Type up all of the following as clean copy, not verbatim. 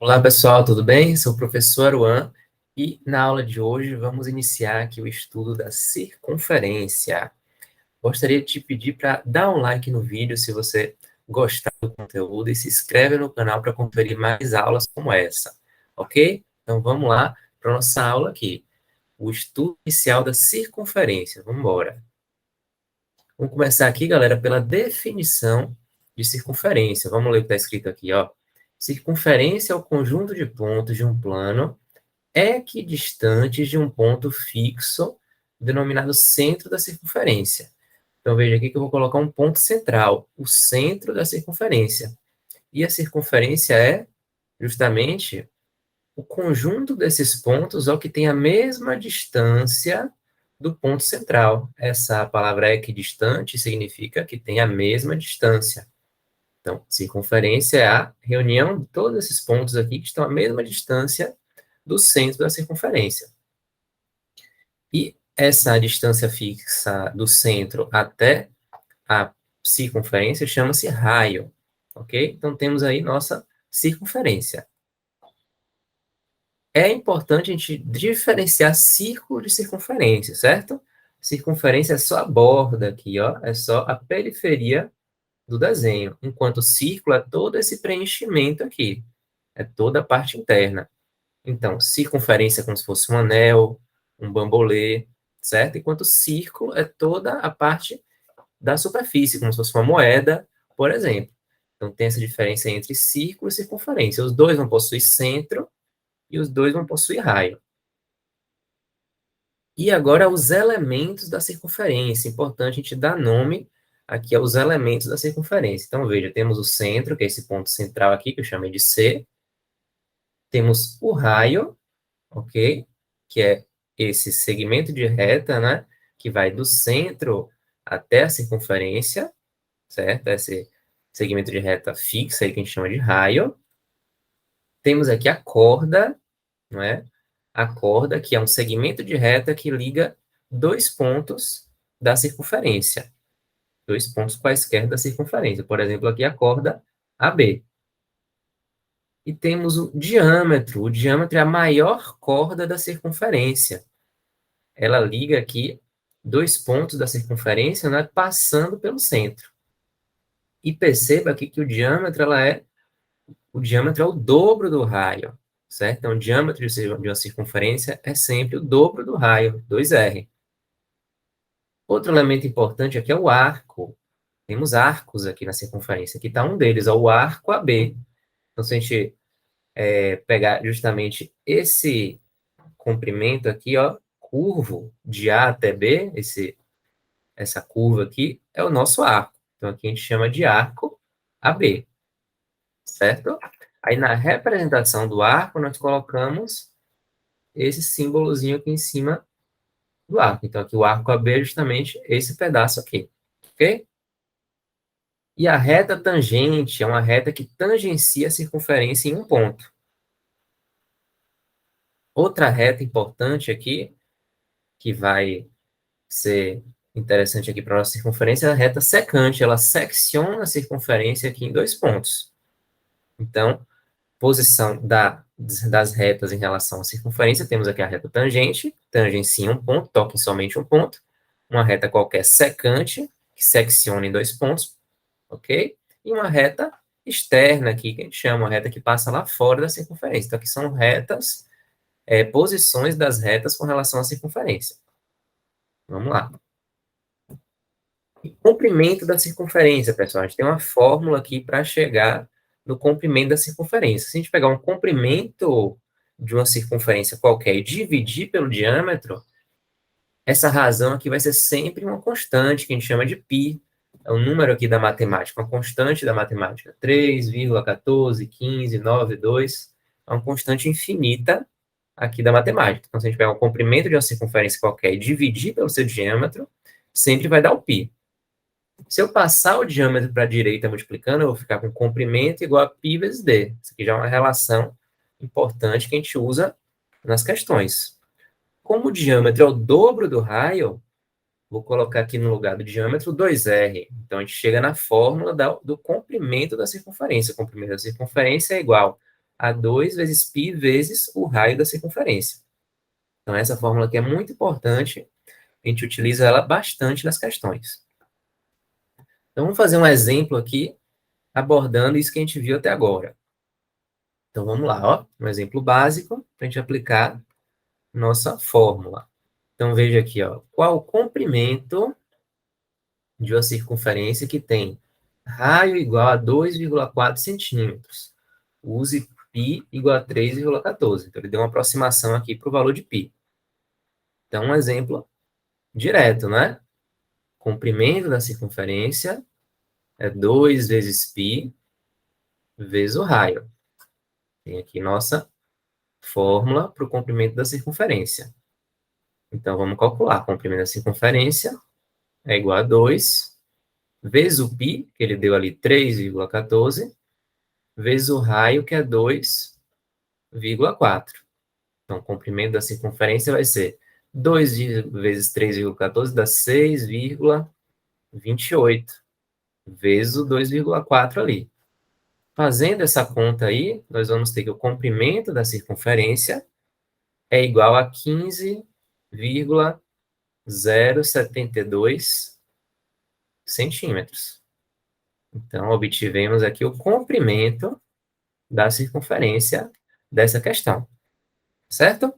Olá pessoal, tudo bem? Sou o professor Aruan e na aula de hoje vamos iniciar aqui o estudo da circunferência. Gostaria de te pedir para dar um like no vídeo se você gostar do conteúdo e se inscreve no canal para conferir mais aulas como essa, ok? Então vamos lá para a nossa aula aqui, o estudo inicial da circunferência. Vamos embora. Vamos começar aqui, galera, pela definição de circunferência. Vamos ler o que está escrito aqui, ó. Circunferência é o conjunto de pontos de um plano equidistantes de um ponto fixo, denominado centro da circunferência. Então, veja aqui que eu vou colocar um ponto central, o centro da circunferência. E a circunferência é justamente o conjunto desses pontos ao que tem a mesma distância do ponto central. Essa palavra equidistante significa que tem a mesma distância. Então, circunferência é a reunião de todos esses pontos aqui que estão à mesma distância do centro da circunferência. E essa distância fixa do centro até a circunferência chama-se raio, ok? Então, temos aí nossa circunferência. É importante a gente diferenciar círculo de circunferência, certo? Circunferência é só a borda aqui, ó, é só a periferia do desenho, enquanto círculo é todo esse preenchimento aqui, é toda a parte interna. Então, circunferência é como se fosse um anel, um bambolê, certo? Enquanto círculo é toda a parte da superfície, como se fosse uma moeda, por exemplo. Então, tem essa diferença entre círculo e circunferência. Os dois vão possuir centro e os dois vão possuir raio. E agora, os elementos da circunferência. Importante a gente dar nome aqui aos elementos da circunferência. Então, veja, temos o centro, que é esse ponto central aqui, que eu chamei de C. Temos o raio, ok? Que é esse segmento de reta, né? Que vai do centro até a circunferência, certo? Esse segmento de reta fixa aí que a gente chama de raio. Temos aqui a corda, não é? A corda, que é um segmento de reta que liga dois pontos da circunferência. Dois pontos quaisquer da circunferência. Por exemplo, aqui a corda AB. E temos o diâmetro. O diâmetro é a maior corda da circunferência. Ela liga aqui dois pontos da circunferência, né, passando pelo centro. E perceba aqui que o diâmetro é o dobro do raio, certo? Então, o diâmetro de uma circunferência é sempre o dobro do raio, 2r. Outro elemento importante aqui é o arco. Temos arcos aqui na circunferência. Aqui está um deles, ó, o arco AB. Então, se a gente pegar justamente esse comprimento aqui, ó, curvo de A até B, essa curva aqui, é o nosso arco. Então, aqui a gente chama de arco AB, certo? Aí, na representação do arco, nós colocamos esse símbolozinho aqui em cima do arco. Então, aqui o arco AB é justamente esse pedaço aqui, ok? E a reta tangente é uma reta que tangencia a circunferência em um ponto. Outra reta importante aqui, que vai ser interessante aqui para a nossa circunferência, é a reta secante. Ela secciona a circunferência aqui em dois pontos. Então, posição das retas em relação à circunferência, temos aqui a reta tangente, tangencia um ponto, toca em somente um ponto. Uma reta qualquer secante, que secciona em dois pontos, ok? E uma reta externa aqui, que a gente chama, uma reta que passa lá fora da circunferência. Então, aqui são retas, posições das retas com relação à circunferência. Vamos lá. Comprimento da circunferência, pessoal. A gente tem uma fórmula aqui para chegar no comprimento da circunferência. Se a gente pegar um comprimento de uma circunferência qualquer e dividir pelo diâmetro, essa razão aqui vai ser sempre uma constante, que a gente chama de π. É um número aqui da matemática, uma constante da matemática. 3,141592. É uma constante infinita aqui da matemática. Então, se a gente pegar um comprimento de uma circunferência qualquer e dividir pelo seu diâmetro, sempre vai dar o π. Se eu passar o diâmetro para a direita multiplicando, eu vou ficar com comprimento igual a π vezes d. Isso aqui já é uma relação importante que a gente usa nas questões. Como o diâmetro é o dobro do raio, vou colocar aqui no lugar do diâmetro 2r. Então, a gente chega na fórmula do comprimento da circunferência. O comprimento da circunferência é igual a 2 vezes π vezes o raio da circunferência. Então, essa fórmula aqui é muito importante, a gente utiliza ela bastante nas questões. Então, vamos fazer um exemplo aqui, abordando isso que a gente viu até agora. Então, vamos lá, ó, um exemplo básico para a gente aplicar nossa fórmula. Então, veja aqui, ó, qual o comprimento de uma circunferência que tem raio igual a 2,4 centímetros. Use π igual a 3,14. Então, ele deu uma aproximação aqui para o valor de π. Então, um exemplo direto, né? Comprimento da circunferência é 2 vezes π vezes o raio. Tem aqui nossa fórmula para o comprimento da circunferência. Então, vamos calcular. Comprimento da circunferência é igual a 2 vezes o π, que ele deu ali 3,14, vezes o raio, que é 2,4. Então, o comprimento da circunferência vai ser 2 vezes 3,14 dá 6,28, vezes o 2,4 ali. Fazendo essa conta aí, nós vamos ter que o comprimento da circunferência é igual a 15,072 centímetros. Então, obtivemos aqui o comprimento da circunferência dessa questão, certo?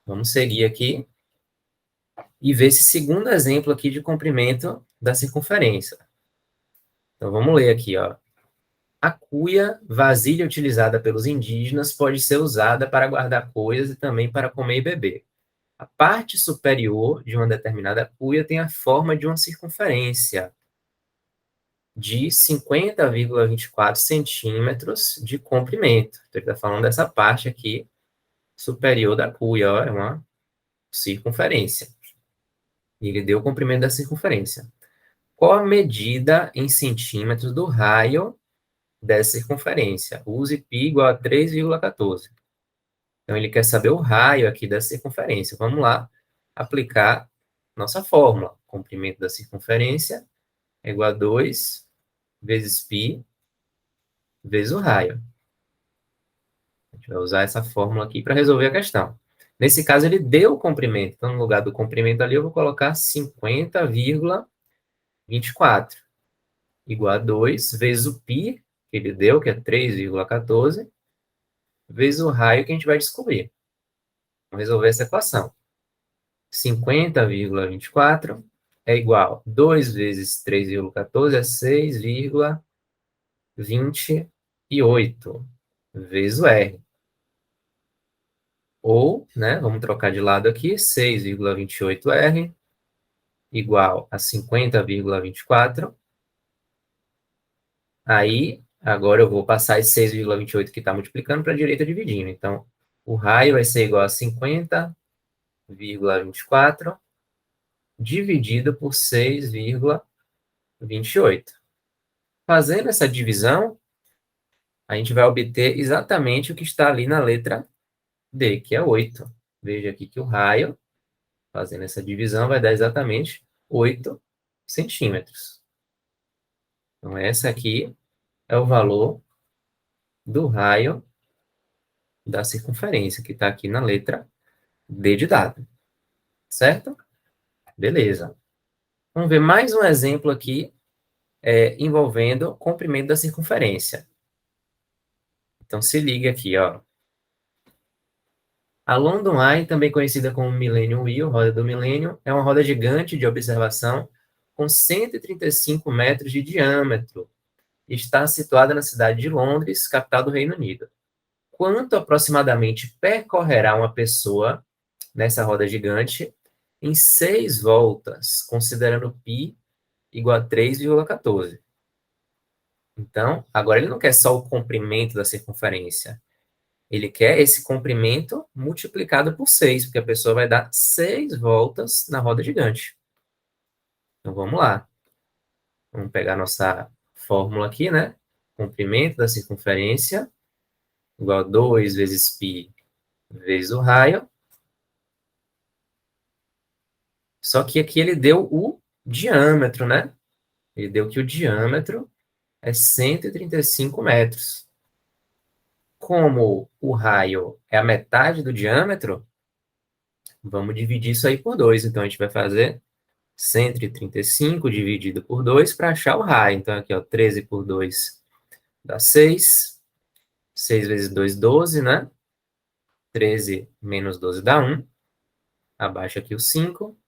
Vamos seguir aqui e ver esse segundo exemplo aqui de comprimento da circunferência. Então, vamos ler aqui, ó. A cuia, vasilha utilizada pelos indígenas, pode ser usada para guardar coisas e também para comer e beber. A parte superior de uma determinada cuia tem a forma de uma circunferência de 50,24 centímetros de comprimento. Então, ele está falando dessa parte aqui superior da cuia, ó, é uma circunferência. E ele deu o comprimento da circunferência. Qual a medida em centímetros do raio dessa circunferência? Use π igual a 3,14. Então, ele quer saber o raio aqui da circunferência. Vamos lá aplicar nossa fórmula. Comprimento da circunferência é igual a 2 vezes π vezes o raio. A gente vai usar essa fórmula aqui para resolver a questão. Nesse caso, ele deu o comprimento. Então, no lugar do comprimento ali, eu vou colocar 50,24 igual a 2 vezes o π, que ele deu, que é 3,14, vezes o raio que a gente vai descobrir. Vamos resolver essa equação. 50,24 é igual a 2 vezes 3,14 é 6,28 vezes o R. Ou, né, vamos trocar de lado aqui, 6,28R igual a 50,24. Aí, agora eu vou passar esse 6,28 que está multiplicando para a direita dividindo. Então, o raio vai ser igual a 50,24 dividido por 6,28. Fazendo essa divisão, a gente vai obter exatamente o que está ali na letra D, que é 8. Veja aqui que o raio, fazendo essa divisão, vai dar exatamente 8 centímetros. Então, esse aqui é o valor do raio da circunferência, que está aqui na letra D de dado. Certo? Beleza. Vamos ver mais um exemplo aqui envolvendo o comprimento da circunferência. Então, se liga aqui, ó. A London Eye, também conhecida como Millennium Wheel, roda do milênio, é uma roda gigante de observação com 135 metros de diâmetro. Está situada na cidade de Londres, capital do Reino Unido. Quanto aproximadamente percorrerá uma pessoa nessa roda gigante em 6 voltas, considerando π igual a 3,14? Então, agora ele não quer só o comprimento da circunferência. Ele quer esse comprimento multiplicado por 6, porque a pessoa vai dar 6 voltas na roda gigante. Então, vamos lá. Vamos pegar nossa fórmula aqui, né? Comprimento da circunferência igual a 2 vezes π vezes o raio. Só que aqui ele deu o diâmetro, né? Ele deu que o diâmetro é 135 metros. Como o raio é a metade do diâmetro, vamos dividir isso aí por 2. Então, a gente vai fazer 135 dividido por 2 para achar o raio. Então, aqui, ó, 13 por 2 dá 6. 6 vezes 2, 12, né? 13 menos 12 dá 1. Abaixo aqui o 5.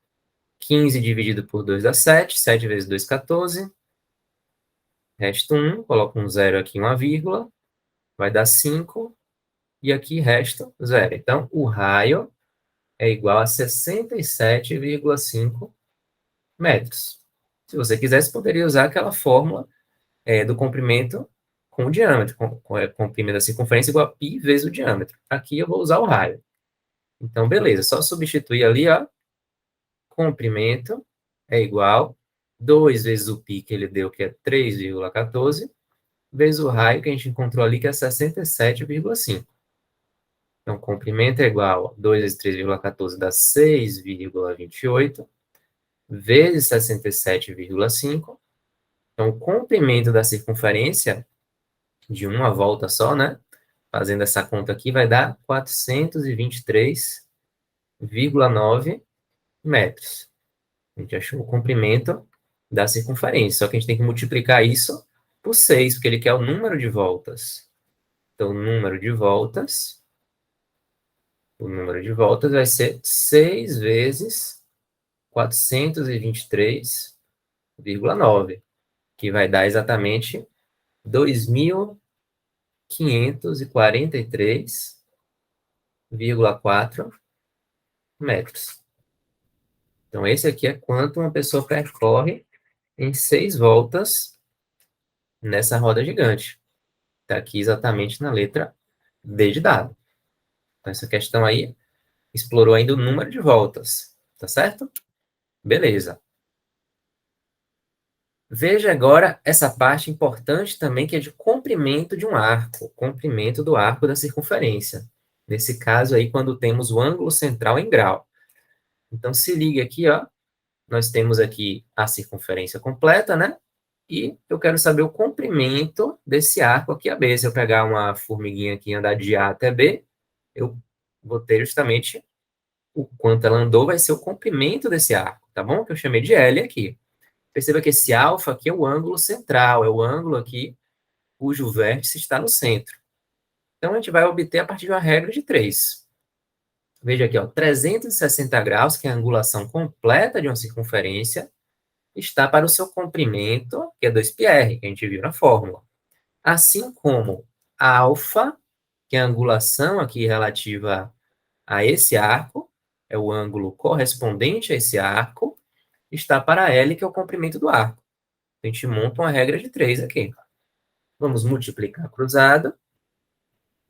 15 dividido por 2 dá 7. 7 vezes 2, 14. Resta 1. Coloco um 0 aqui, uma vírgula. Vai dar 5. E aqui resta 0. Então, o raio é igual a 67,5 metros. Se você quisesse, poderia usar aquela fórmula do comprimento com o diâmetro. Comprimento da circunferência igual a π vezes o diâmetro. Aqui eu vou usar o raio. Então, beleza. Só substituir ali, ó. Comprimento é igual 2 vezes o π que ele deu, que é 3,14, vezes o raio que a gente encontrou ali, que é 67,5. Então, comprimento é igual a 2 vezes 3,14 dá 6,28, vezes 67,5. Então, o comprimento da circunferência de uma volta só, né? Fazendo essa conta aqui, vai dar 423,9 metros. A gente achou o comprimento da circunferência. Só que a gente tem que multiplicar isso por 6, porque ele quer o número de voltas. Então, o número de voltas vai ser 6 vezes 423,9, que vai dar exatamente 2.543,4 metros. Então, esse aqui é quanto uma pessoa percorre em 6 voltas nessa roda gigante. Está aqui exatamente na letra D de dado. Então, essa questão aí explorou ainda o número de voltas, tá certo? Beleza. Veja agora essa parte importante também, que é de comprimento de um arco, comprimento do arco da circunferência. Nesse caso aí, quando temos o ângulo central em grau. Então, se liga aqui, ó. Nós temos aqui a circunferência completa, né? E eu quero saber o comprimento desse arco aqui AB. Se eu pegar uma formiguinha aqui e andar de A até B, eu vou ter justamente o quanto ela andou, vai ser o comprimento desse arco, tá bom? Que eu chamei de L aqui. Perceba que esse alfa aqui é o ângulo central, é o ângulo aqui cujo vértice está no centro. Então, a gente vai obter a partir de uma regra de 3. Veja aqui, ó, 360 graus, que é a angulação completa de uma circunferência, está para o seu comprimento, que é 2πr, que a gente viu na fórmula. Assim como alfa, que é a angulação aqui relativa a esse arco, é o ângulo correspondente a esse arco, está para L, que é o comprimento do arco. A gente monta uma regra de 3 aqui. Vamos multiplicar cruzado.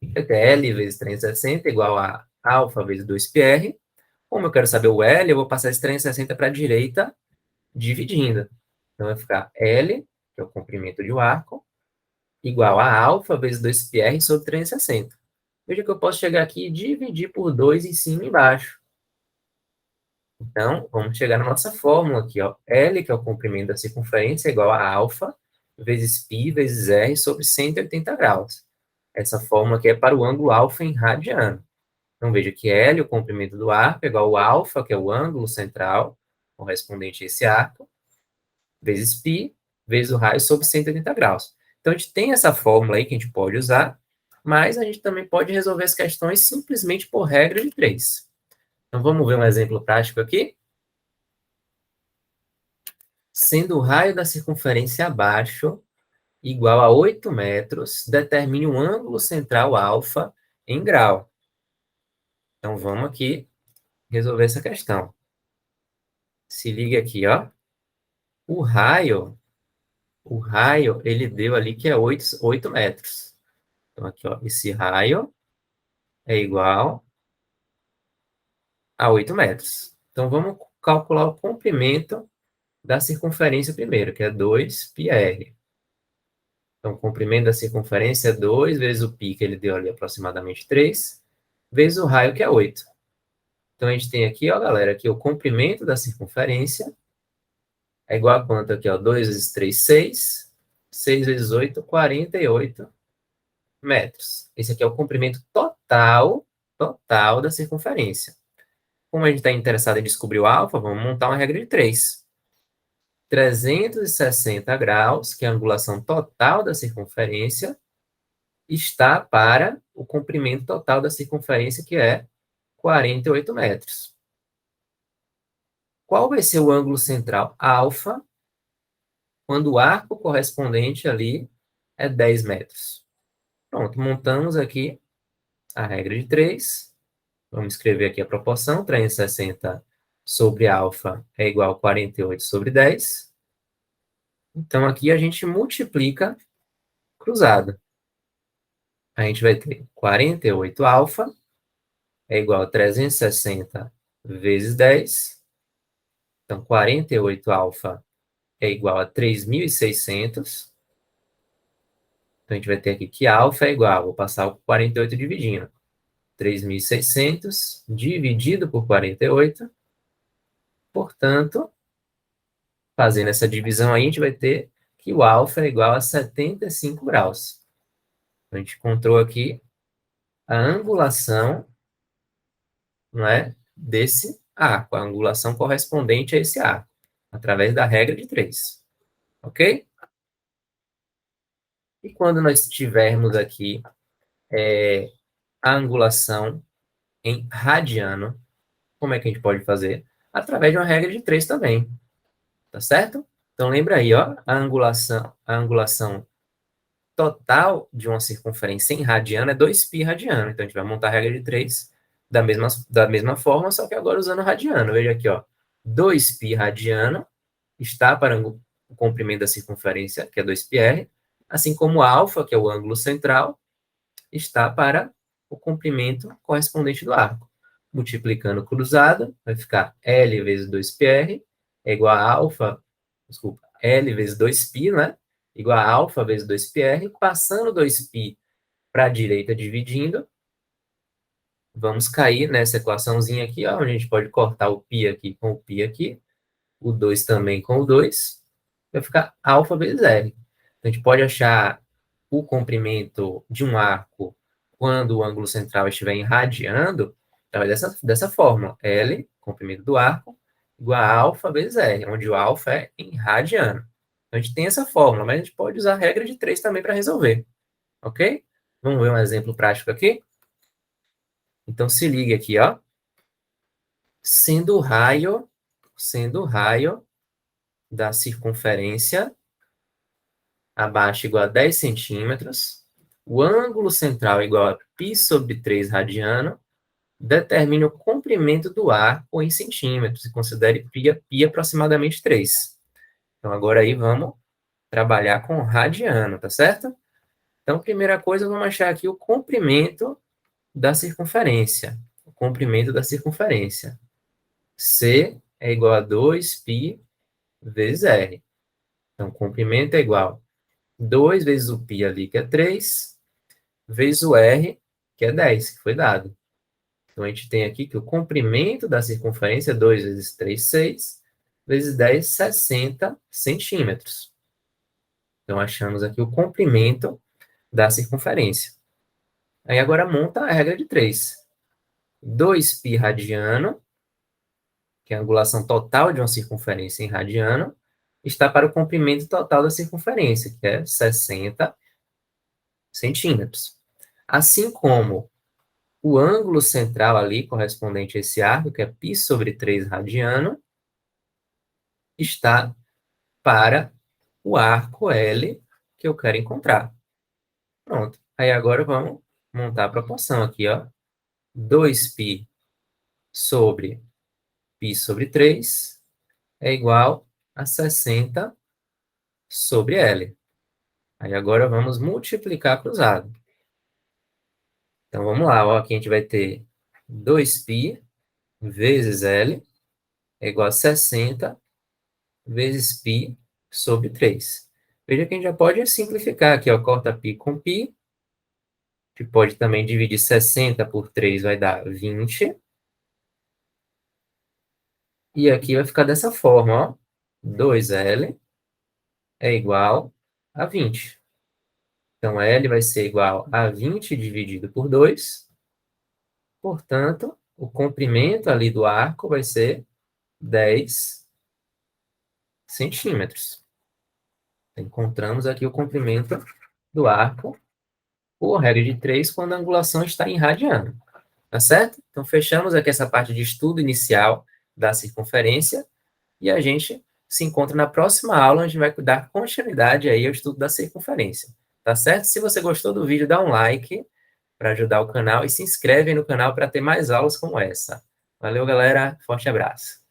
Fica que L vezes 360 igual a alfa vezes 2πr. Como eu quero saber o L, eu vou passar esse 360 para a direita, dividindo. Então, vai ficar L, que é o comprimento de um arco, igual a alfa vezes 2πr sobre 360. Veja que eu posso chegar aqui e dividir por 2 em cima e embaixo. Então, vamos chegar na nossa fórmula aqui, ó. L, que é o comprimento da circunferência, é igual a alfa vezes π vezes r sobre 180 graus. Essa fórmula aqui é para o ângulo alfa em radiano. Então, veja que L, o comprimento do arco, é igual a alfa, que é o ângulo central, correspondente a esse arco, vezes π, vezes o raio sobre 180 graus. Então, a gente tem essa fórmula aí que a gente pode usar, mas a gente também pode resolver as questões simplesmente por regra de 3. Então, vamos ver um exemplo prático aqui? Sendo o raio da circunferência abaixo igual a 8 metros, determine um ângulo central alfa em grau. Então, vamos aqui resolver essa questão. Se liga aqui, ó. O raio, ele deu ali que é 8 metros. Então, aqui, ó, esse raio é igual a 8 metros. Então, vamos calcular o comprimento da circunferência primeiro, que é 2πr. Então, o comprimento da circunferência é 2 vezes o π, que ele deu ali aproximadamente 3, vezes o raio, que é 8. Então, a gente tem aqui, ó, galera, que o comprimento da circunferência é igual a quanto aqui, ó? 2 vezes 3, 6. 6 vezes 8, 48 metros. Esse aqui é o comprimento total da circunferência. Como a gente está interessado em descobrir o alfa, vamos montar uma regra de 3. 360 graus, que é a angulação total da circunferência, está para o comprimento total da circunferência, que é 48 metros. Qual vai ser o ângulo central? Alfa, quando o arco correspondente ali é 10 metros. Pronto, montamos aqui a regra de 3. Vamos escrever aqui a proporção. 360 sobre alfa é igual a 48 sobre 10. Então, aqui a gente multiplica cruzado. A gente vai ter 48 alfa é igual a 360 vezes 10. Então, 48 alfa é igual a 3.600. Então, a gente vai ter aqui que alfa é igual, vou passar o 48 dividindo. 3.600 dividido por 48. Portanto, fazendo essa divisão aí, a gente vai ter que o alfa é igual a 75 graus. Então, a gente encontrou aqui a angulação, não é, desse arco, a angulação correspondente a esse arco, através da regra de 3. Ok? E quando nós tivermos aqui a angulação em radiano, como é que a gente pode fazer? Através de uma regra de 3 também, tá certo? Então, lembra aí, ó, a angulação total de uma circunferência em radiano é 2π radiano. Então, a gente vai montar a regra de 3 da mesma forma, só que agora usando radiano. Veja aqui, ó, 2π radiano está para o comprimento da circunferência, que é 2πr, assim como alfa, que é o ângulo central, está para o comprimento correspondente do arco. Multiplicando cruzado, vai ficar L vezes 2πr é igual a alfa, desculpa, L vezes 2π, né? Igual a alfa vezes 2πr, passando 2π para a direita dividindo, vamos cair nessa equaçãozinha aqui, ó, onde a gente pode cortar o π aqui com o π aqui, o 2 também com o 2, vai ficar alfa vezes R. Então, a gente pode achar o comprimento de um arco quando o ângulo central estiver irradiando, então é dessa forma, L, comprimento do arco, igual a alfa vezes R, onde o alfa é em radiano. Então, a gente tem essa fórmula, mas a gente pode usar a regra de 3 também para resolver, ok? Vamos ver um exemplo prático aqui? Então, se liga aqui, ó. Sendo o raio da circunferência abaixo igual a 10 centímetros, o ângulo central é igual a π sobre 3 radiano, determine o comprimento do arco em centímetros e considere π aproximadamente 3. Então, agora aí vamos trabalhar com radiano, tá certo? Então, primeira coisa, vamos achar aqui o comprimento da circunferência. O comprimento da circunferência. C é igual a 2π vezes R. Então, o comprimento é igual a 2 vezes o π ali, que é 3, vezes o R, que é 10, que foi dado. Então, a gente tem aqui que o comprimento da circunferência é 2 vezes 3, 6, vezes 10, 60 centímetros. Então, achamos aqui o comprimento da circunferência. Aí, agora, monta a regra de 3. 2π radiano, que é a angulação total de uma circunferência em radiano, está para o comprimento total da circunferência, que é 60 centímetros. Assim como o ângulo central ali, correspondente a esse arco, que é π sobre 3 radiano, está para o arco L que eu quero encontrar. Pronto. Aí agora vamos montar a proporção aqui, ó. 2π sobre π sobre 3 é igual a 60 sobre L. Aí agora vamos multiplicar cruzado. Então vamos lá, ó, aqui a gente vai ter 2π vezes L é igual a 60 vezes π sobre 3. Veja que a gente já pode simplificar aqui, ó, corta π com π, que pode também dividir 60 por 3, vai dar 20. E aqui vai ficar dessa forma, ó, 2L é igual a 20. Então, L vai ser igual a 20 dividido por 2. Portanto, o comprimento ali do arco vai ser 10 centímetros. Encontramos aqui o comprimento do arco por regra de 3 quando a angulação está em radiano. Tá certo? Então, fechamos aqui essa parte de estudo inicial da circunferência e a gente se encontra na próxima aula, onde a gente vai dar continuidade aí ao estudo da circunferência. Tá certo? Se você gostou do vídeo, dá um like para ajudar o canal e se inscreve no canal para ter mais aulas como essa. Valeu, galera. Forte abraço.